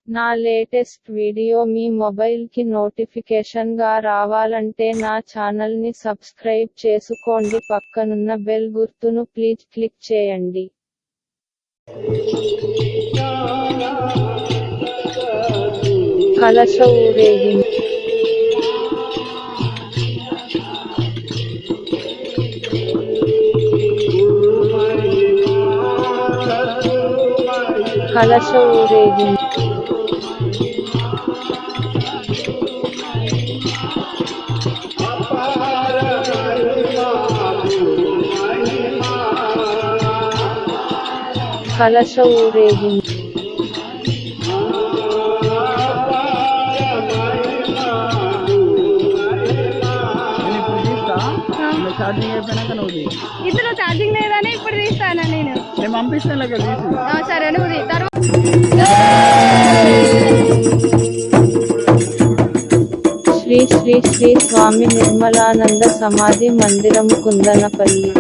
నా latest video మీ mobile కి notification గా రావాలంటే నా ఛానల్ ని సబ్స్క్రైబ్ చేసుకోండి, పక్కనున్న బెల్ గుర్తును ప్లీజ్ క్లిక్ చేయండి. కలశ ఊరేగింపు. కలశ ఊరేగింపు. కలశ ఊరేగింపు. ఇందులో ఛార్జింగ్ లేదని ఇప్పుడు తీస్తాను నేను పంపిస్తాను. సరే నువ్వు తర్వాత శ్రీ శ్రీ శ్రీ స్వామి నిర్మలానంద సమాధి మందిరము కుందనపల్లి.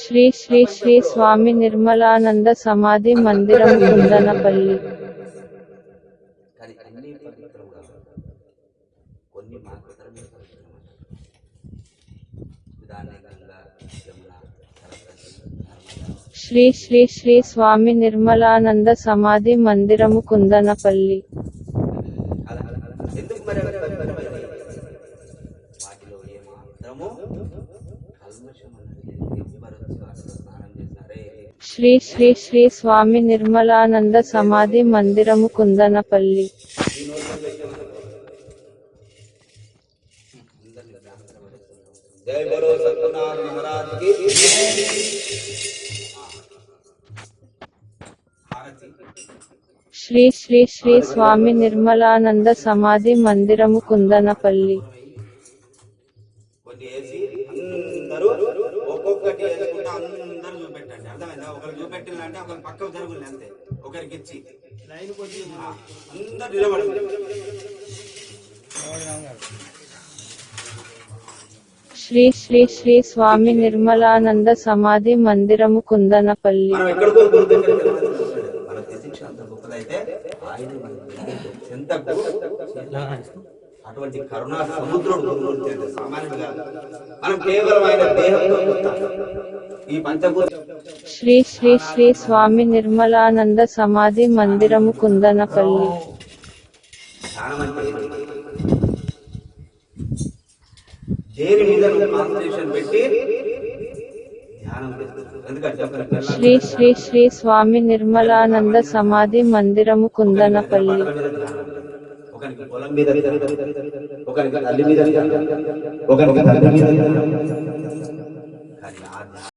శ్రీ శ్రీ శ్రీ స్వామి నిర్మలానంద సమాధి మందిరం కుందనపల్లి. శ్రీ శ్రీ శ్రీ స్వామి నిర్మలానంద సమాధి మందిరము కుందనపల్లి. శ్రీ శ్రీ శ్రీ స్వామి నిర్మలానంద సమాధి మందిరము కుందనపల్లి. శ్రీ శ్రీ శ్రీ స్వామి నిర్మలానంద సమాధి మందిరము కుందనపల్లి. ఒక్కొక్కటి అందరూ చూపెట్టండి, అర్థమైందా? ఒకరు చూపెట్టిందంటే ఒకరు పక్కకు జరుగుతుంది, అంతే. ఒకరికి ఇచ్చి లైన్ కొట్టి అందరు నిలబడి. శ్రీ శ్రీ శ్రీ స్వామి నిర్మలానంద సమాధి మందిరము కుందనపల్లి. అటువంటి కరుణా సముద్రుడు సామాన్యుడు కాదు. మనం కేవలం ఆయన దేహంతో ఈ పంచభూత. శ్రీ శ్రీ శ్రీ స్వామి నిర్మలానంద సమాధి మందిరము కుందనపల్లి. దేని మీద కాన్సంట్రేషన్ పెట్టి ధ్యానం చేస్తారు. శ్రీ శ్రీ శ్రీ స్వామి నిర్మలానంద సమాధి మందిరము కుందనపల్లి. ఒకరికి పొలం మీద, ఒకరికి తల్లి మీద, ఒకరికి తండ్రి మీద,